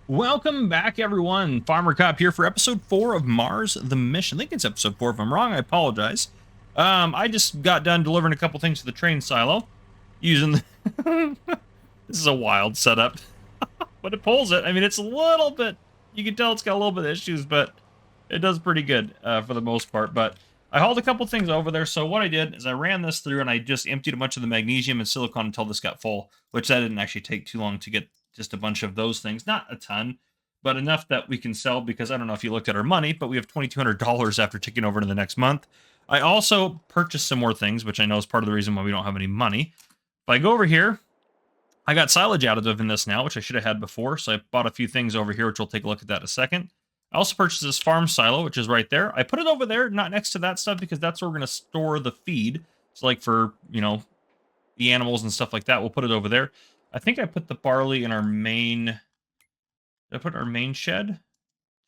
Welcome back, everyone. Farmer Cop here for episode 4 of Mars the Mission. I think it's episode 4. If I'm wrong, I apologize. I just got done delivering a couple things to the train silo using the this is a wild setup, but it pulls it. I mean, it's a little bit, you can tell it's got a little bit of issues, but it does pretty good for the most part. But I hauled a couple things over there. So what I did is I ran this through and I just emptied a bunch of the magnesium and silicon until this got full, which that didn't actually take too long to get just a bunch of those things. Not a ton, but enough that we can sell because I don't know if you looked at our money, but we have $2,200 after taking over to the next month. I also purchased some more things, which I know is part of the reason why we don't have any money. If I go over here, I got silage additive in this now, which I should have had before. So I bought a few things over here, which we'll take a look at that in a second. I also purchased this farm silo, which is right there. I put it over there, not next to that stuff, because that's where we're going to store the feed. So like for, the animals and stuff like that, we'll put it over there. I think I put the barley in our main... Did I put our main shed?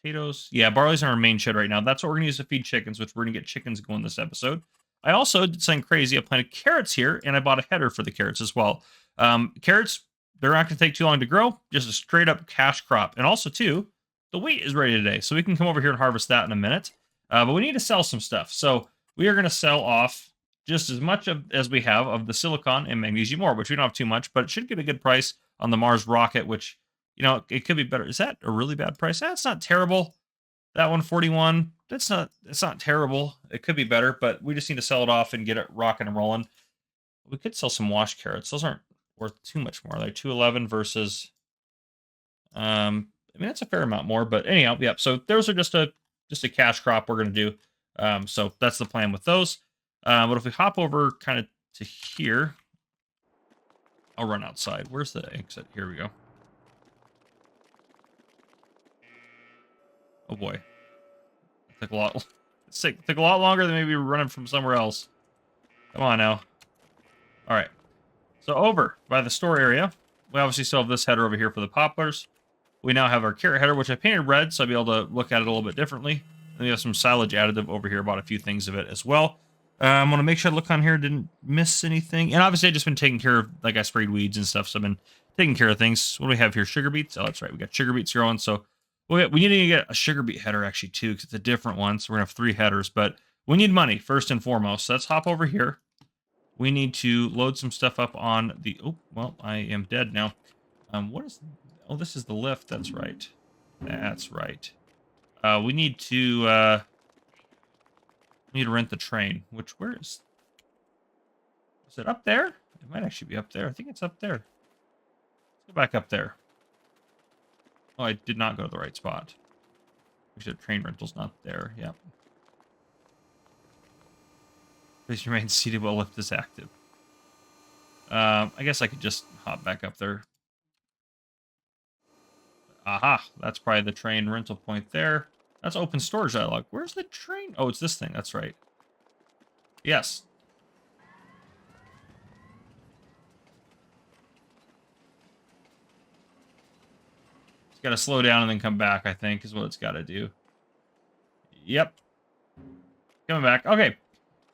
Potatoes? Yeah, barley's in our main shed right now. That's what we're going to use to feed chickens, which we're going to get chickens going this episode. I also did something crazy. I planted carrots here, and I bought a header for the carrots as well. Carrots, they're not going to take too long to grow. Just a straight-up cash crop. And also, too, the wheat is ready today, so we can come over here and harvest that in a minute. But we need to sell some stuff. So we are going to sell off just as much as we have of the silicon and magnesium ore, which we don't have too much, but it should get a good price on the Mars rocket, which, it could be better. Is that a really bad price? That's not terrible. That 141, it's not terrible. It could be better, but we just need to sell it off and get it rocking and rolling. We could sell some wash carrots. Those aren't worth too much more. They're 211 versus I mean, that's a fair amount more, but anyhow, yeah. So those are just a cash crop we're going to do. So that's the plan with those. But if we hop over kind of to here, I'll run outside. Where's the exit? Here we go. Oh boy, it took a lot. It took a lot longer than maybe running from somewhere else. Come on now. All right. So over by the store area, we obviously still have this header over here for the poplars. We now have our carrot header, which I painted red, so I'll be able to look at it a little bit differently. And we have some silage additive over here. Bought a few things of it as well. I want to make sure I look on here, didn't miss anything. And obviously, I've just been taking care of, like I sprayed weeds and stuff, so I've been taking care of things. What do we have here? Sugar beets? Oh, that's right. We got sugar beets growing. So we need to get a sugar beet header, actually, too, because it's a different one. So we're going to have 3 headers. But we need money, first and foremost. So let's hop over here. We need to load some stuff up on the... Oh, well, I am dead now. What is... Oh, this is the lift. That's right. That's right. We need to rent the train. Where is it up there? It might actually be up there. I think it's up there. Let's go back up there. Oh, I did not go to the right spot. We should have train rentals not there. Yep. Please remain seated while lift is active. I guess I could just hop back up there. Aha, that's probably the train rental point there. That's open storage dialog. Where's the train? Oh, it's this thing. That's right. Yes. It's got to slow down and then come back, I think, is what it's got to do. Yep. Coming back. Okay.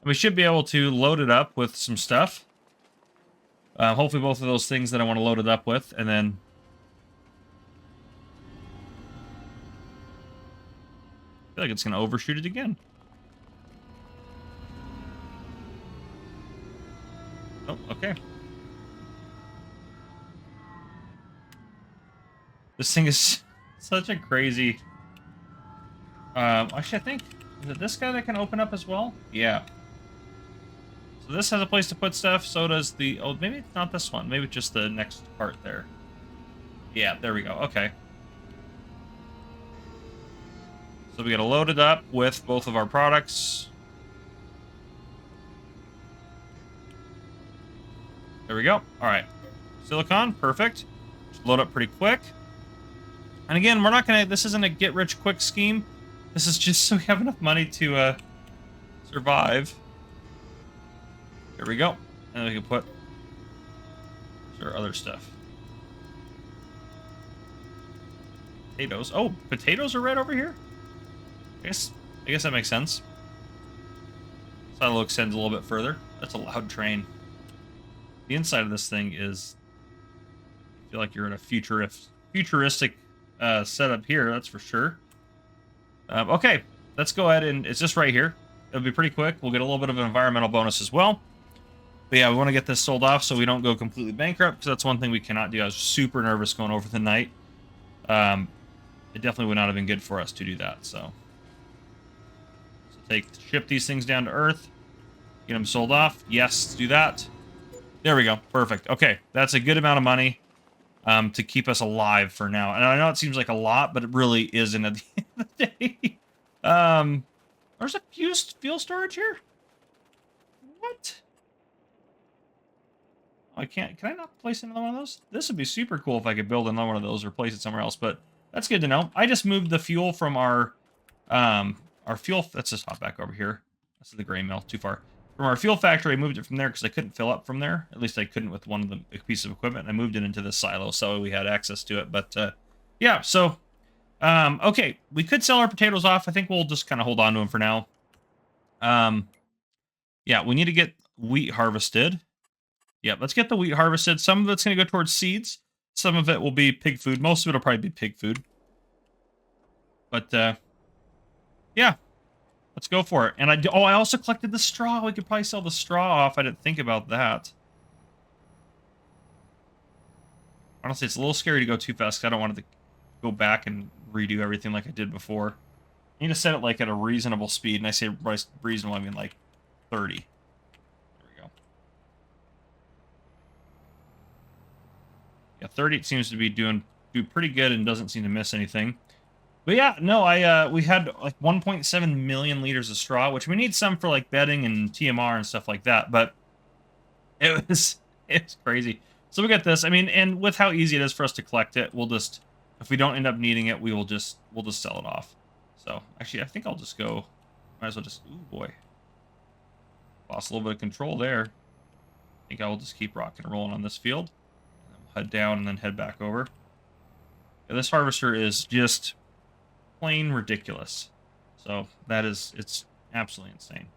We should be able to load it up with some stuff. Hopefully both of those things that I want to load it up with, and then... I feel like it's going to overshoot it again. Oh, okay. This thing is such a crazy... actually, I think... Is it this guy that can open up as well? Yeah. So this has a place to put stuff, so does the... Oh, maybe it's not this one. Maybe it's just the next part there. Yeah, there we go. Okay. So we got to load it up with both of our products. There we go. All right. Silicon, perfect. Just load up pretty quick. And again, we're not going to... This isn't a get-rich-quick scheme. This is just so we have enough money to survive. There we go. And then we can put our other stuff. Potatoes. Oh, potatoes are red over here? I guess that makes sense. Silo extends a little bit further. That's a loud train. The inside of this thing is... I feel like you're in a futuristic set up here, that's for sure. Okay, let's go ahead and it's just right here. It'll be pretty quick. We'll get a little bit of an environmental bonus as well. But yeah, we want to get this sold off so we don't go completely bankrupt, because that's one thing we cannot do. I was super nervous going over the night. It definitely would not have been good for us to do that. So ship these things down to Earth, get them sold off. Yes, do that. There we go. Perfect. Okay, that's a good amount of money to keep us alive for now. And I know it seems like a lot, but it really isn't at the end of the day. There's a fuel storage here. What? I can't. Can I not place another one of those? This would be super cool if I could build another one of those or place it somewhere else. But that's good to know. I just moved the fuel from our fuel. Let's just hop back over here. This is the grain mill. Too far. From our fuel factory, I moved it from there because I couldn't fill up from there. At least I couldn't with one of the pieces of equipment. I moved it into this silo so we had access to it. But yeah, so okay, we could sell our potatoes off. I think we'll just kind of hold on to them for now. Yeah, we need to get wheat harvested. Yeah, let's get the wheat harvested. Some of it's going to go towards seeds. Some of it will be pig food. Most of it will probably be pig food. But yeah. Let's go for it. And I also collected the straw. We could probably sell the straw off. I didn't think about that. Honestly, it's a little scary to go too fast because I don't want it to go back and redo everything like I did before. I need to set it like at a reasonable speed. And I say reasonable, I mean like 30. There we go. Yeah, 30 it seems to be do pretty good and doesn't seem to miss anything. But yeah, no, we had like 1.7 million liters of straw, which we need some for like bedding and TMR and stuff like that. But it's crazy. So we got this. I mean, and with how easy it is for us to collect it, we'll just, if we don't end up needing it, we'll just sell it off. So actually, I think I'll just go. Might as well just. Ooh boy, lost a little bit of control there. I think I will just keep rocking and rolling on this field. And then we'll head down and then head back over. Yeah, this harvester is just plain ridiculous. So it's absolutely insane.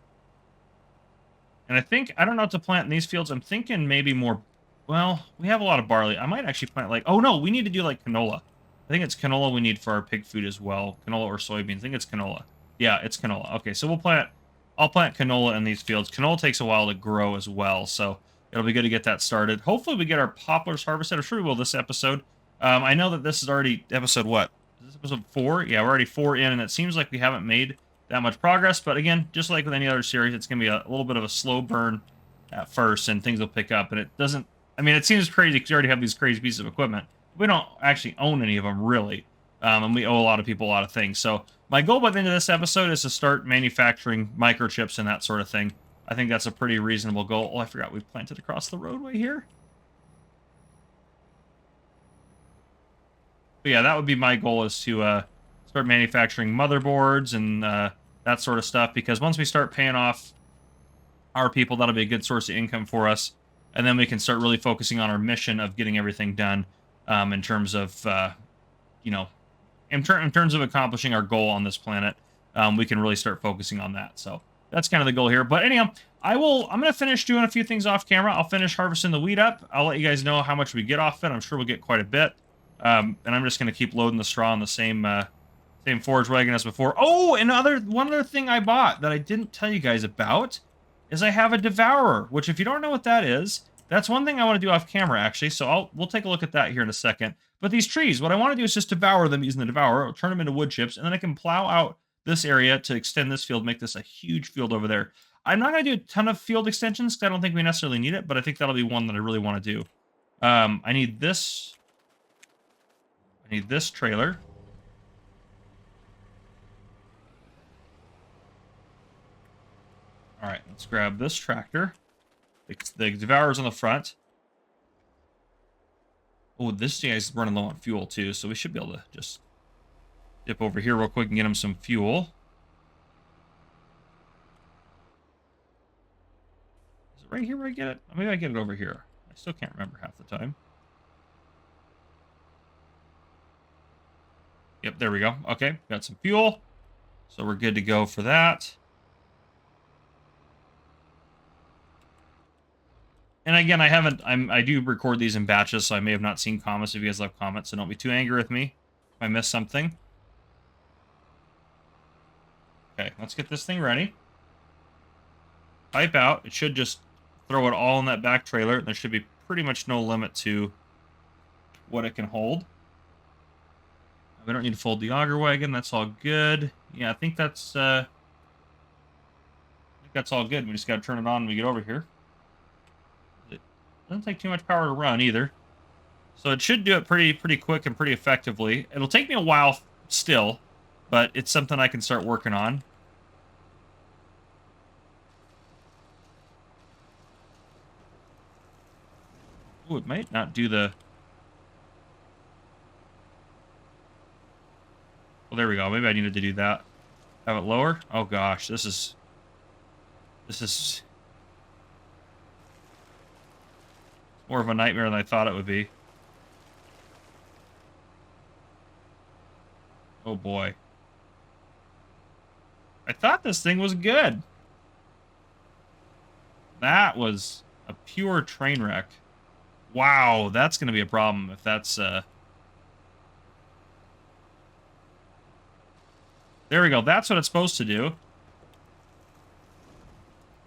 And I don't know what to plant in these fields. I'm thinking maybe more, well, we have a lot of barley. I might actually plant like, oh no, we need to do like canola. I think it's canola we need for our pig food as well. Canola or soybeans. I think it's canola. Yeah, it's canola. Okay, so I'll plant canola in these fields. Canola takes a while to grow as well, so it'll be good to get that started. Hopefully we get our poplars harvested. I'm sure we will this episode. I know that this is already episode what? Is this episode 4? Yeah, we're already 4 in, and it seems like we haven't made that much progress. But again, just like with any other series, it's going to be a little bit of a slow burn at first, and things will pick up. And it doesn't... I mean, it seems crazy because we already have these crazy pieces of equipment. We don't actually own any of them, really. And we owe a lot of people a lot of things. So my goal by the end of this episode is to start manufacturing microchips and that sort of thing. I think that's a pretty reasonable goal. Oh, I forgot we planted across the roadway here. But yeah, that would be my goal, is to start manufacturing motherboards and that sort of stuff. Because once we start paying off our people, that'll be a good source of income for us. And then we can start really focusing on our mission of getting everything done in terms of, you know, in terms of accomplishing our goal on this planet. We can really start focusing on that. So that's kind of the goal here. But anyhow, I'm going to finish doing a few things off camera. I'll finish harvesting the wheat up. I'll let you guys know how much we get off it. I'm sure we'll get quite a bit. And I'm just going to keep loading the straw on the same forage wagon as before. Oh, and one other thing I bought that I didn't tell you guys about is I have a devourer, which if you don't know what that is, that's one thing I want to do off camera, actually. So we'll take a look at that here in a second. But these trees, what I want to do is just devour them using the devourer. I'll turn them into wood chips, and then I can plow out this area to extend this field, make this a huge field over there. I'm not going to do a ton of field extensions because I don't think we necessarily need it, but I think that'll be one that I really want to do. I need this trailer. All right, let's grab this tractor. The devourer's on the front. Oh, this guy's running low on fuel too, so we should be able to just dip over here real quick and get him some fuel. Is it right here where I get it? Maybe I get it over here. I still can't remember half the time. Yep, there we go. Okay, got some fuel. So we're good to go for that. And again, I do record these in batches, so I may have not seen comments if you guys left comments, so don't be too angry with me. I missed something. Okay, let's get this thing ready. Pipe out. It should just throw it all in that back trailer. There should be pretty much no limit to what it can hold. We don't need to fold the auger wagon. That's all good. Yeah, I think that's all good. We just got to turn it on when we get over here. It doesn't take too much power to run either. So it should do it pretty quick and pretty effectively. It'll take me a while still, but it's something I can start working on. Ooh, it might not do the... Well, there we go. Maybe I needed to do that. Have it lower? Oh gosh, this is more of a nightmare than I thought it would be. Oh boy. I thought this thing was good. That was a pure train wreck. Wow, that's going to be a problem if that's... There we go. That's what it's supposed to do.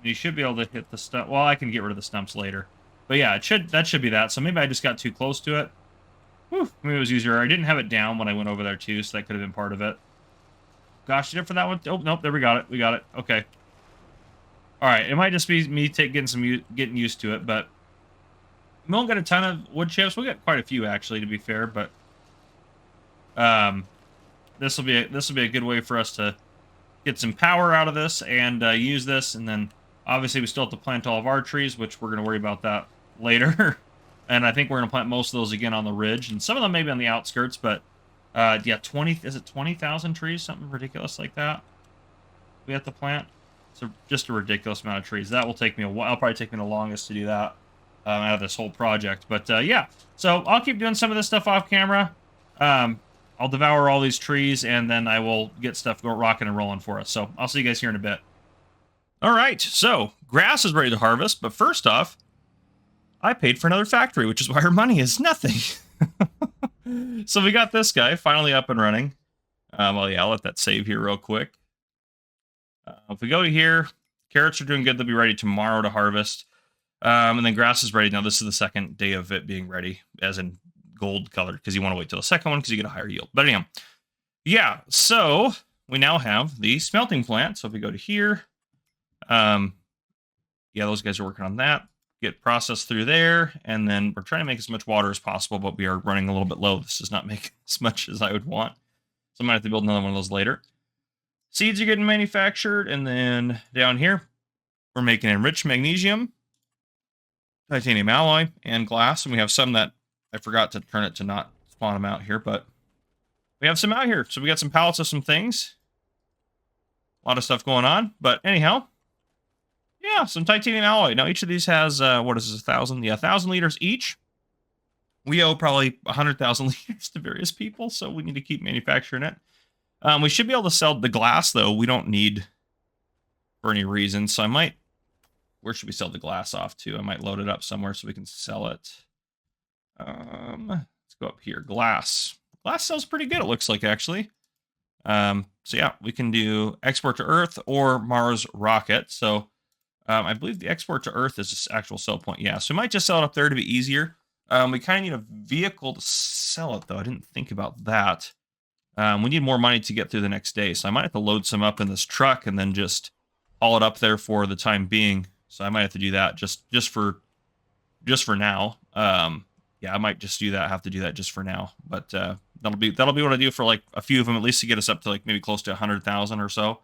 You should be able to hit the stump. Well, I can get rid of the stumps later. But yeah, that should be that. So maybe I just got too close to it. Whew, maybe it was easier. I didn't have it down when I went over there too, so that could have been part of it. Gosh, did it for that one? Oh, nope, there we got it. We got it. Okay. All right, it might just be me getting used to it, but we won't get a ton of wood chips. We'll get quite a few actually, to be fair, but this will be a good way for us to get some power out of this and use this, and then obviously we still have to plant all of our trees, which we're going to worry about that later. And I think we're going to plant most of those again on the ridge, and some of them maybe on the outskirts, but yeah, 20,000 trees, something ridiculous like that we have to plant. So just a ridiculous amount of trees. That will take me a while. It'll probably take me the longest to do that out of this whole project. But yeah, so I'll keep doing some of this stuff off camera. I'll devour all these trees, and then I will get stuff rocking and rolling for us. So I'll see you guys here in a bit. All right, so grass is ready to harvest, but first off, I paid for another factory, which is why our money is nothing. So we got this guy finally up and running. Well, yeah, I'll let that save here real quick. If we go to here, carrots are doing good. They'll be ready tomorrow to harvest. And then grass is ready. Now, this is the second day of it being ready, as in gold colored, because you want to wait till the second one because you get a higher yield. But anyhow, yeah, so we now have the smelting plant. So if we go to here, yeah, those guys are working on that. Get processed through there, and then we're trying to make as much water as possible, but we are running a little bit low. This does not make as much as I would want, so I might have to build another one of those later. Seeds are getting manufactured, and then down here, we're making enriched magnesium, titanium alloy, and glass, and we have some that I forgot to turn it to not spawn them out here, but we have some out here. So we got some pallets of some things. A lot of stuff going on, but anyhow, yeah, some titanium alloy. Now, each of these has, what is this, 1,000? Yeah, 1,000 liters each. We owe probably 100,000 liters to various people, so we need to keep manufacturing it. We should be able to sell the glass, though. We don't need for any reason, so I might... Where should we sell the glass off to? I might load it up somewhere so we can sell it. Let's go up here. Glass. Glass sells pretty good, it looks like, actually. So, yeah, we can do export to Earth or Mars rocket, so... I believe the export to Earth is the actual sell point. Yeah, so we might just sell it up there to be easier. We kind of need a vehicle to sell it, though. I didn't think about that. We need more money to get through the next day, so I might have to load some up in this truck and then just haul it up there for the time being. So I might have to do that just for now. Yeah, I might just do that. Have to do that just for now. But that'll be what I do for like a few of them, at least to get us up to like maybe close to 100,000 or so.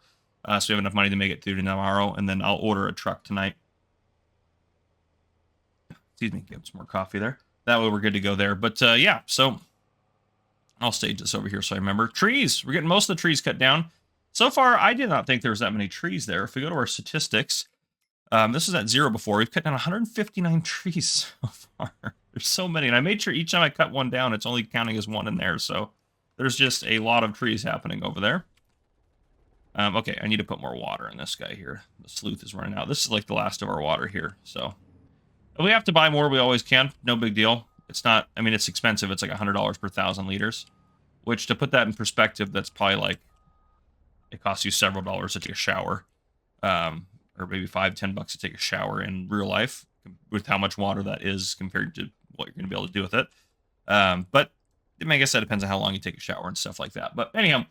So we have enough money to make it through to tomorrow, and then I'll order a truck tonight. Excuse me, get some more coffee there. That way we're good to go there. But yeah, so I'll stage this over here so I remember. Trees. We're getting most of the trees cut down. So far, I did not think there was that many trees there. If we go to our statistics, this was at 0 before. We've cut down 159 trees so far. There's so many. And I made sure each time I cut one down, it's only counting as one in there. So there's just a lot of trees happening over there. Okay, I need to put more water in this guy here. The sleuth is running out. This is like the last of our water here, so... If we have to buy more, we always can. No big deal. It's not... I mean, it's expensive. It's like $100 per 1,000 liters. which to put that in perspective, that's probably like, it costs you several dollars to take a shower. Or maybe $5-10 to take a shower in real life with how much water that is compared to what you're going to be able to do with it. But I guess that depends on how long you take a shower and stuff like that. But anyhow,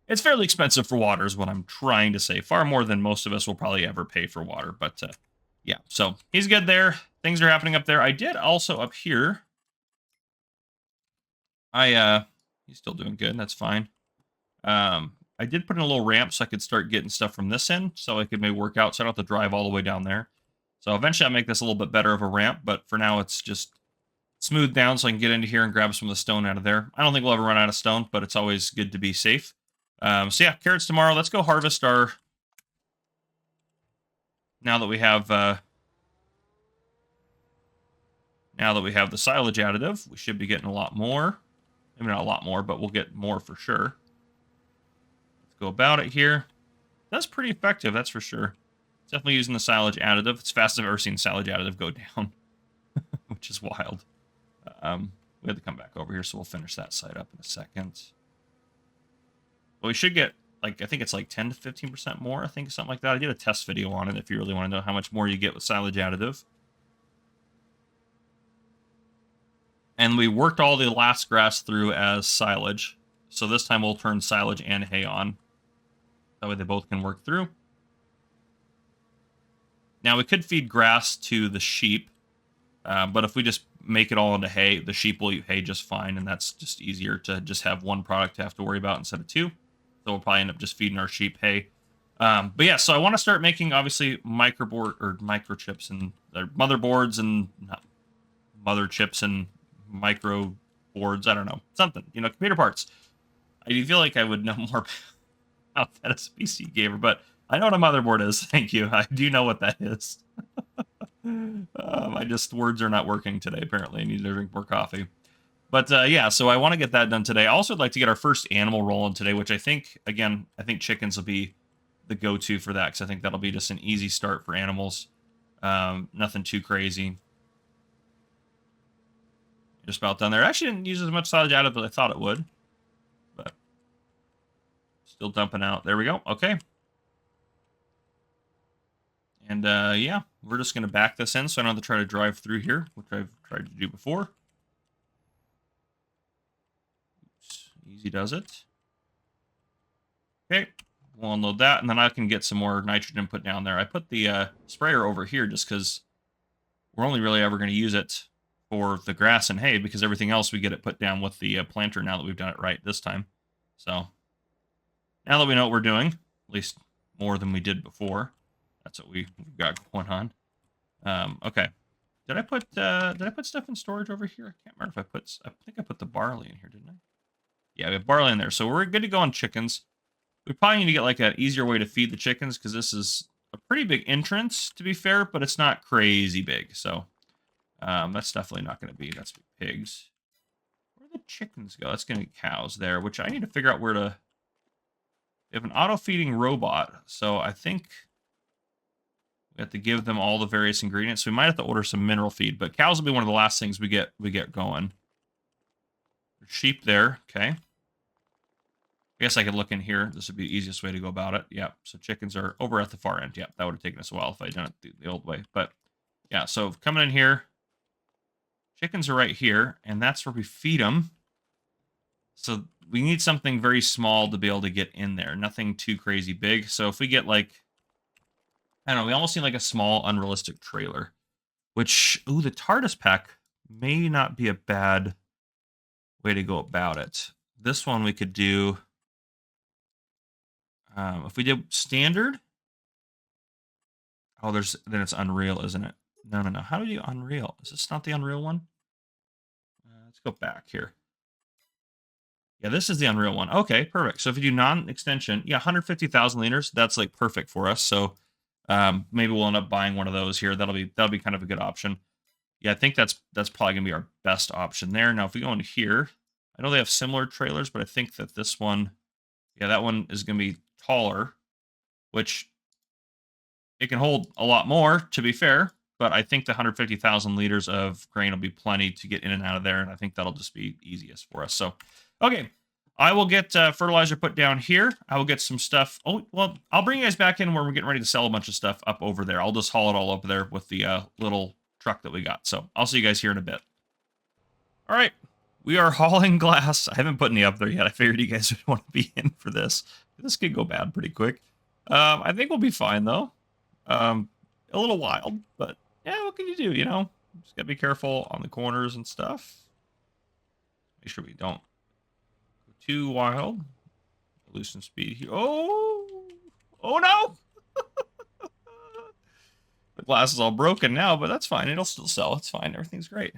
it's fairly expensive for water is what I'm trying to say. Far more than most of us will probably ever pay for water. But yeah, so he's good there. Things are happening up there. I did also up here. He's still doing good. That's fine. I did put in a little ramp so I could start getting stuff from this end, so I could maybe work out, so I don't have to drive all the way down there. So eventually I'll make this a little bit better of a ramp, but for now it's just smoothed down so I can get into here and grab some of the stone out of there. I don't think we'll ever run out of stone, but it's always good to be safe. So yeah, carrots tomorrow. Let's go harvest our... Now that we have the silage additive, we should be getting a lot more. Maybe not a lot more, but we'll get more for sure. Go about it here. That's pretty effective, that's for sure. Definitely using the silage additive. It's fast as I've ever seen silage additive go down, which is wild. We have to come back over here, so we'll finish that side up in a second. But we should get, like, I think it's like 10 to 15% more, I think, something like that. I did a test video on it if you really want to know how much more you get with silage additive. And we worked all the last grass through as silage. So this time we'll turn silage and hay on. That way they both can work through. Now we could feed grass to the sheep, but if we just make it all into hay, the sheep will eat hay just fine, and that's just easier to just have one product to have to worry about instead of two. So we'll probably end up just feeding our sheep hay. But yeah, so I want to start making, obviously, microchips and motherboards and mother chips and micro boards. I don't know, something, computer parts. I feel like I would know more about that as a PC gamer, but I know what a motherboard is. Thank you. I do know what that is. Words are not working today, apparently. I need to drink more coffee. But yeah, so I want to get that done today. I also would like to get our first animal rolling today, which I think chickens will be the go-to for that, because I think that'll be just an easy start for animals. Nothing too crazy. Just about done there. I actually didn't use as much silage out of it as I thought it would. But still dumping out. There we go. Okay. And yeah, we're just going to back this in so I don't have to try to drive through here, which I've tried to do before. Oops. Easy does it. Okay, we'll unload that, and then I can get some more nitrogen put down there. I put the sprayer over here just because we're only really ever going to use it for the grass and hay, because everything else we get it put down with the planter now that we've done it right this time. So now that we know what we're doing, at least more than we did before, that's what we've got going on. Okay. Did I put stuff in storage over here? I can't remember if I think I put the barley in here, didn't I? Yeah, we have barley in there. So we're good to go on chickens. We probably need to get like an easier way to feed the chickens, because this is a pretty big entrance, to be fair, but it's not crazy big. So that's definitely not going to be. That's pigs. Where do the chickens go? That's going to be cows there, which I need to figure out where to. We have an auto-feeding robot, so I think we have to give them all the various ingredients. So we might have to order some mineral feed, but cows will be one of the last things we get going. There's sheep there, okay. I guess I could look in here. This would be the easiest way to go about it. Yep, so chickens are over at the far end. Yep, that would have taken us a while if I'd done it the old way. But yeah, so coming in here, chickens are right here, and that's where we feed them. So we need something very small to be able to get in there. Nothing too crazy big. So if we get like, I don't know, we almost need like a small, unrealistic trailer. Which, ooh, the TARDIS pack may not be a bad way to go about it. This one we could do, if we did standard. Oh, then it's Unreal, isn't it? No. How do you do Unreal? Is this not the Unreal one? Let's go back here. Yeah, this is the Unreal one. Okay, perfect. So if you do non-extension, yeah, 150,000 liters, that's like perfect for us. So maybe we'll end up buying one of those here. That'll be kind of a good option. Yeah, I think that's probably gonna be our best option there. Now, if we go into here, I know they have similar trailers, but I think that this one, yeah, that one is gonna be taller, which it can hold a lot more, to be fair. But I think the 150,000 liters of grain will be plenty to get in and out of there, and I think that'll just be easiest for us. So, okay, I will get fertilizer put down here. I will get some stuff. Oh, well, I'll bring you guys back in when we're getting ready to sell a bunch of stuff up over there. I'll just haul it all up there with the little truck that we got. So I'll see you guys here in a bit. All right. We are hauling glass. I haven't put any up there yet. I figured you guys would want to be in for this. This could go bad pretty quick. I think we'll be fine, though. A little wild, but yeah, what can you do, you know? Just gotta be careful on the corners and stuff. Make sure we don't go too wild. Loosen speed here. Oh! Oh, no! The glass is all broken now, but that's fine. It'll still sell. It's fine. Everything's great.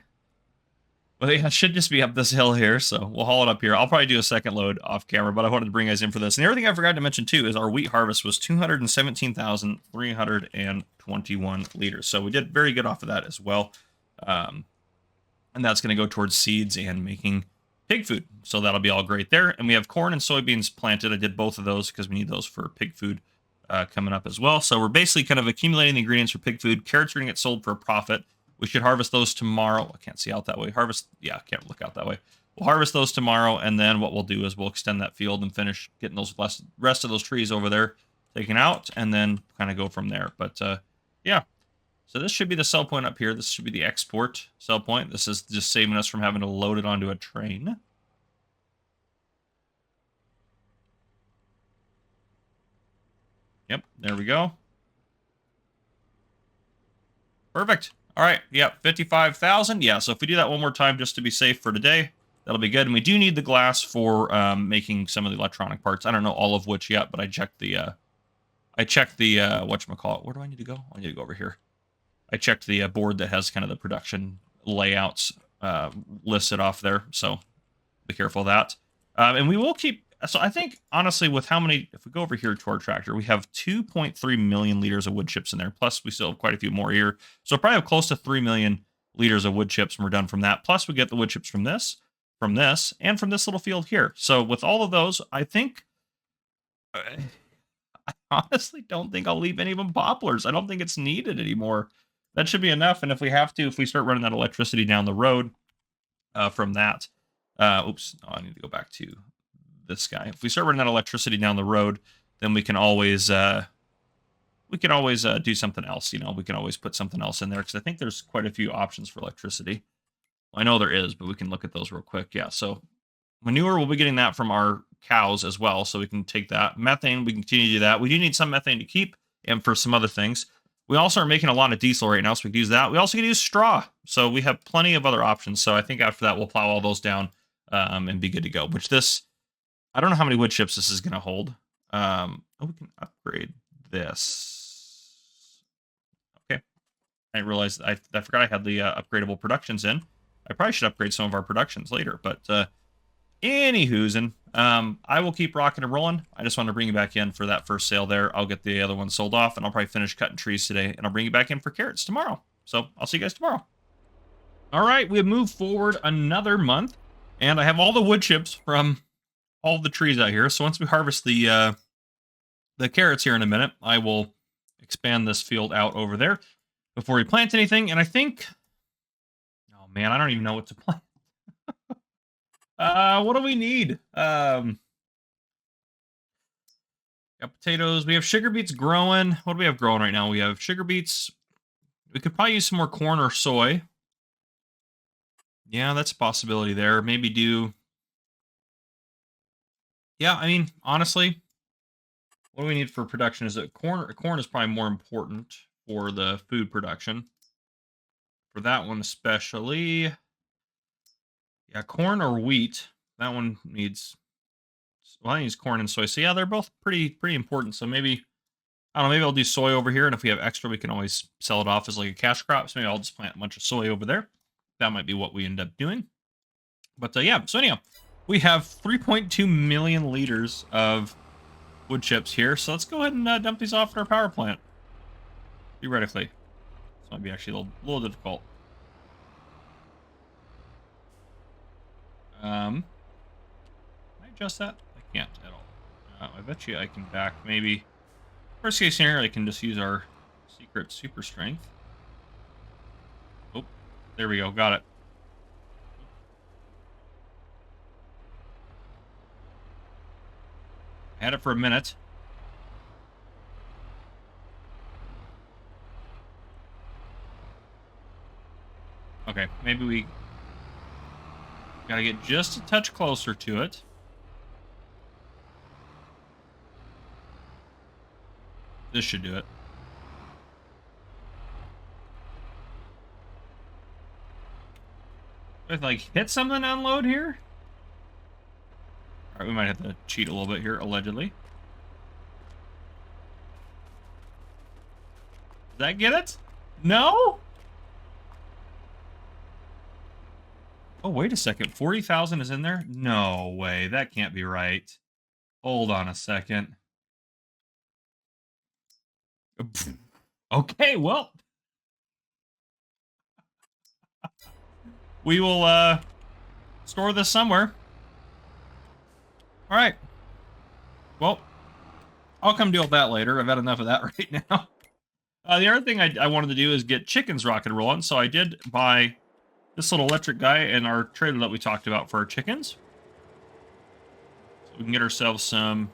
Well, yeah, it should just be up this hill here, so we'll haul it up here. I'll probably do a second load off camera, but I wanted to bring you guys in for this. And the other thing I forgot to mention, too, is our wheat harvest was 217,321 liters. So we did very good off of that as well. And that's going to go towards seeds and making pig food. So that'll be all great there. And we have corn and soybeans planted. I did both of those because we need those for pig food coming up as well. So we're basically kind of accumulating the ingredients for pig food. Carrots are going to get sold for a profit. We should harvest those tomorrow. I can't see out that way. Yeah, I can't look out that way. We'll harvest those tomorrow, and then what we'll do is we'll extend that field and finish getting those rest of those trees over there taken out, and then kind of go from there. But yeah, so this should be the sell point up here. This should be the export sell point. This is just saving us from having to load it onto a train. Yep, there we go. Perfect. All right, yep, 55,000. Yeah, so if we do that one more time just to be safe for today, that'll be good. And we do need the glass for making some of the electronic parts. I don't know all of which yet, but I checked the whatchamacallit. Where do I need to go? I need to go over here. I checked the board that has kind of the production layouts listed off there, so be careful of that. And we will keep... So I think, honestly, with how many... If we go over here to our tractor, we have 2.3 million liters of wood chips in there. Plus, we still have quite a few more here. So probably have close to 3 million liters of wood chips when we're done from that. Plus, we get the wood chips from this, and from this little field here. So with all of those, I think... I honestly don't think I'll leave any of them poplars. I don't think it's needed anymore. That should be enough. And if we have to, if we start running that electricity down the road from that... oops. Oh, I need to go back to... this guy. If we start running that electricity down the road, then we can always do something else. You know, we can always put something else in there because I think there's quite a few options for electricity. Well, I know there is, but we can look at those real quick. Yeah, so manure, we'll be getting that from our cows as well, so we can take that. Methane, we can continue to do that. We do need some methane to keep and for some other things. We also are making a lot of diesel right now, so we can use that. We also can use straw, so we have plenty of other options. So I think after that, we'll plow all those down and be good to go, which this... I don't know how many wood chips this is going to hold. Oh, we can upgrade this. Okay. I realized I forgot I had the upgradable productions in. I probably should upgrade some of our productions later, but anywho's, I will keep rocking and rolling. I just wanted to bring you back in for that first sale there. I'll get the other one sold off, and I'll probably finish cutting trees today, and I'll bring you back in for carrots tomorrow. So I'll see you guys tomorrow. All right, we have moved forward another month, and I have all the wood chips from... all the trees out here. So once we harvest the carrots here in a minute, I will expand this field out over there before we plant anything. And I think, oh man, I don't even know what to plant. What do we need? Got potatoes. We have sugar beets growing. What do we have growing right now? We have sugar beets. We could probably use some more corn or soy. Yeah, that's a possibility there. Maybe do... Yeah, I mean, honestly, what do we need for production? Is it corn? Corn is probably more important for the food production. For that one especially. Yeah, corn or wheat. That one needs... Well, I need corn and soy. So yeah, they're both pretty important. So maybe... I don't know, maybe I'll do soy over here. And if we have extra, we can always sell it off as like a cash crop. So maybe I'll just plant a bunch of soy over there. That might be what we end up doing. But yeah, so anyhow... We have 3.2 million liters of wood chips here, so let's go ahead and dump these off at our power plant. Theoretically. This might be actually a little difficult. Can I adjust that? I can't at all. I bet you I can back maybe... Worst case scenario, I can just use our secret super strength. Oh, there we go, got it. I had it for a minute. Okay, maybe we gotta get just a touch closer to it. This should do it. If like hit something to unload here. All right, we might have to cheat a little bit here, allegedly. Does that get it? No? Oh, wait a second. 40,000 is in there? No way. That can't be right. Hold on a second. Okay, well. We will store this somewhere. All right. Well, I'll come deal with that later. I've had enough of that right now. The other thing I wanted to do is get chickens rocket rolling. So I did buy this little electric guy and our trailer that we talked about for our chickens. So we can get ourselves some...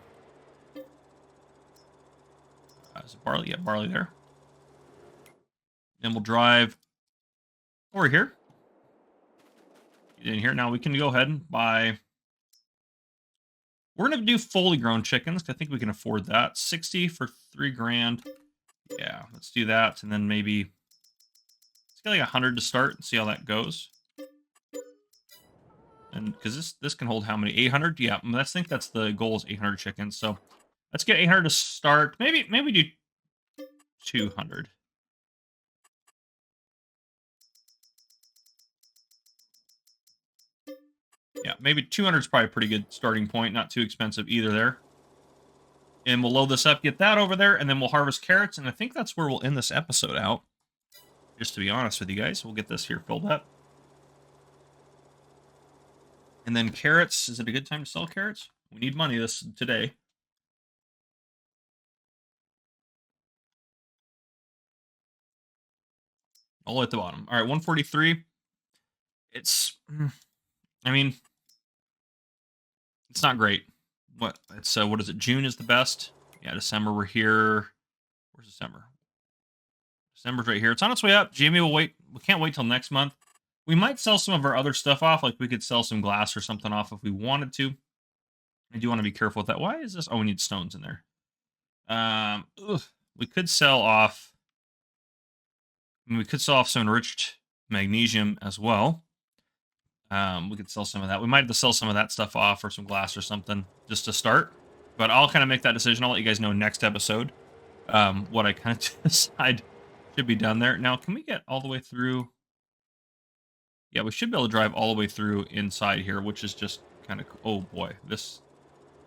is it barley? Yeah, barley there. Then we'll drive over here. Get in here. Now we can go ahead and buy... We're going to do fully grown chickens. I think we can afford that. 60 for 3 grand. Yeah, let's do that. And then maybe... Let's get like 100 to start and see how that goes. And because this can hold how many? 800? Yeah, I think that's the goal is 800 chickens. So let's get 800 to start. Maybe do 200. Yeah, maybe 200 is probably a pretty good starting point. Not too expensive either there. And we'll load this up, get that over there, and then we'll harvest carrots. And I think that's where we'll end this episode out. Just to be honest with you guys, we'll get this here filled up. And then carrots. Is it a good time to sell carrots? We need money today. All at the bottom. All right, 143. It's... I mean... It's not great. What is it? June is the best. Yeah, December we're here. Where's December? December's right here. It's on its way up. Jamie will wait. We can't wait till next month. We might sell some of our other stuff off. Like we could sell some glass or something off if we wanted to. I do want to be careful with that. Why is this? Oh, we need stones in there. We could sell off. We could sell off some enriched magnesium as well. We could sell some of that. We might have to sell some of that stuff off or some glass or something just to start. But I'll kind of make that decision. I'll let you guys know next episode what I kind of decide should be done there. Now, can we get all the way through? Yeah, we should be able to drive all the way through inside here, which is just kind of... Oh, boy.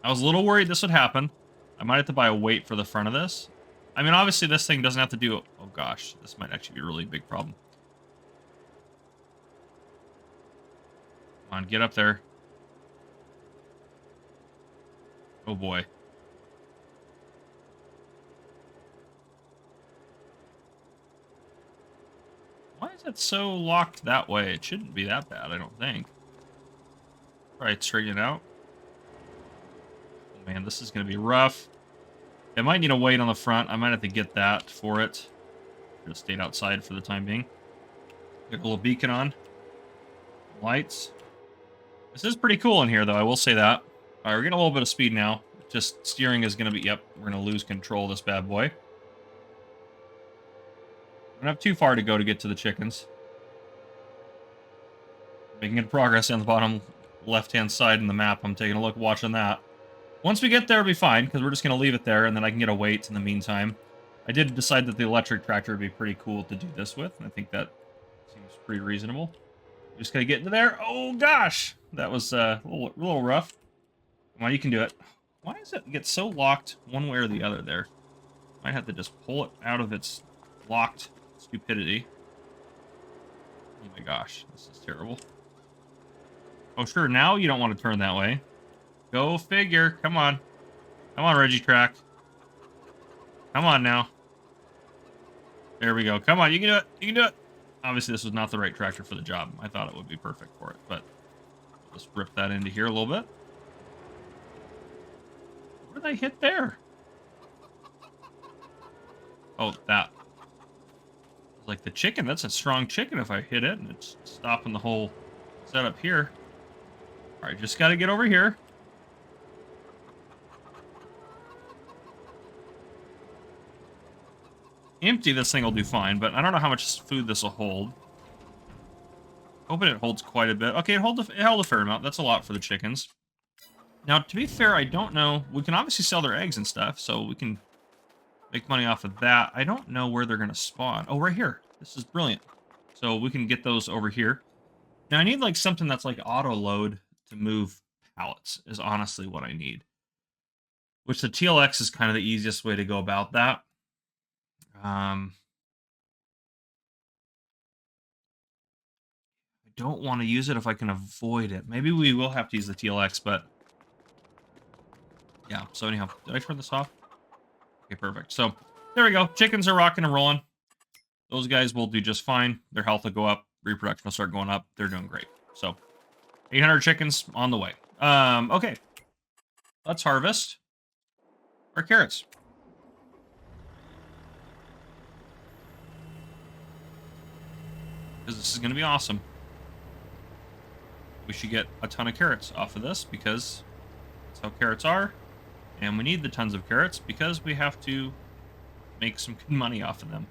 I was a little worried this would happen. I might have to buy a weight for the front of this. I mean, obviously, this thing doesn't have to do... Oh, gosh. This might actually be a really big problem. Come on, get up there. Oh, boy. Why is it so locked that way? It shouldn't be that bad, I don't think. All right, straighten it out. Oh, man, this is going to be rough. I might need a weight on the front. I might have to get that for it. Just stayed outside for the time being. Get a little beacon on. Lights. This is pretty cool in here, though. I will say that. All right, we're getting a little bit of speed now. Just steering is going to be... Yep, we're going to lose control of this bad boy. We don't have too far to go to get to the chickens. Making good progress on the bottom left-hand side in the map. I'm taking a look, watching that. Once we get there, it'll be fine, because we're just going to leave it there, and then I can get a weight in the meantime. I did decide that the electric tractor would be pretty cool to do this with, and I think that seems pretty reasonable. Just got to get into there. Oh, gosh! That was a little rough. Come on, you can do it. Why does it get so locked one way or the other there? Might have to just pull it out of its locked stupidity. Oh my gosh, this is terrible. Oh, sure, now you don't want to turn that way. Go figure. Come on. Come on, Reggie Track. Come on now. There we go. Come on, you can do it. You can do it. Obviously, this was not the right tractor for the job. I thought it would be perfect for it, but let's rip that into here a little bit. What did I hit there? Oh, that. Like the chicken. That's a strong chicken if I hit it, and it's stopping the whole setup here. All right, just got to get over here. Empty this thing will do fine, but I don't know how much food this will hold. Hoping it holds quite a bit. Okay, it held a fair amount. That's a lot for the chickens. Now, to be fair, I don't know. We can obviously sell their eggs and stuff, so we can make money off of that. I don't know where they're going to spawn. Oh, right here. This is brilliant. So we can get those over here. Now, I need like something that's like auto load to move pallets is honestly what I need. Which the TLX is kind of the easiest way to go about that. I don't want to use it if I can avoid it. Maybe we will have to use the TLX, but yeah. So anyhow, did I turn this off? Okay, perfect. So there we go. Chickens are rocking and rolling. Those guys will do just fine. Their health will go up. Reproduction will start going up. They're doing great. So 800 chickens on the way. Okay. Let's harvest our carrots. Because this is going to be awesome. We should get a ton of carrots off of this because that's how carrots are. And we need the tons of carrots because we have to make some good money off of them.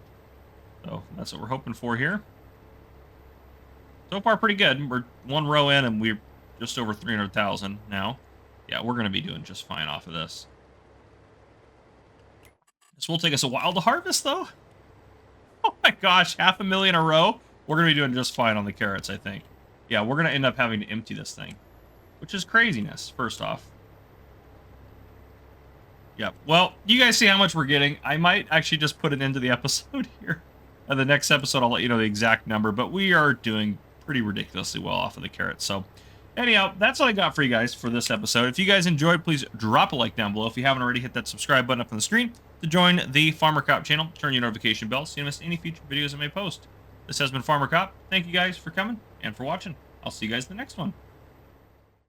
So that's what we're hoping for here. So far, pretty good. We're one row in and we're just over 300,000 now. Yeah, we're going to be doing just fine off of this. This will take us a while to harvest, though. Oh my gosh, 500,000 a row. We're going to be doing just fine on the carrots, I think. Yeah, we're going to end up having to empty this thing, which is craziness, first off. Yeah, well, you guys see how much we're getting. I might actually just put it into the episode here. The next episode, I'll let you know the exact number, but we are doing pretty ridiculously well off of the carrots. So, anyhow, that's all I got for you guys for this episode. If you guys enjoyed, please drop a like down below. If you haven't already, hit that subscribe button up on the screen to join the Farmer Cop channel. Turn your notification bell so you don't miss any future videos I may post. This has been Farmer Cop. Thank you guys for coming and for watching. I'll see you guys in the next one.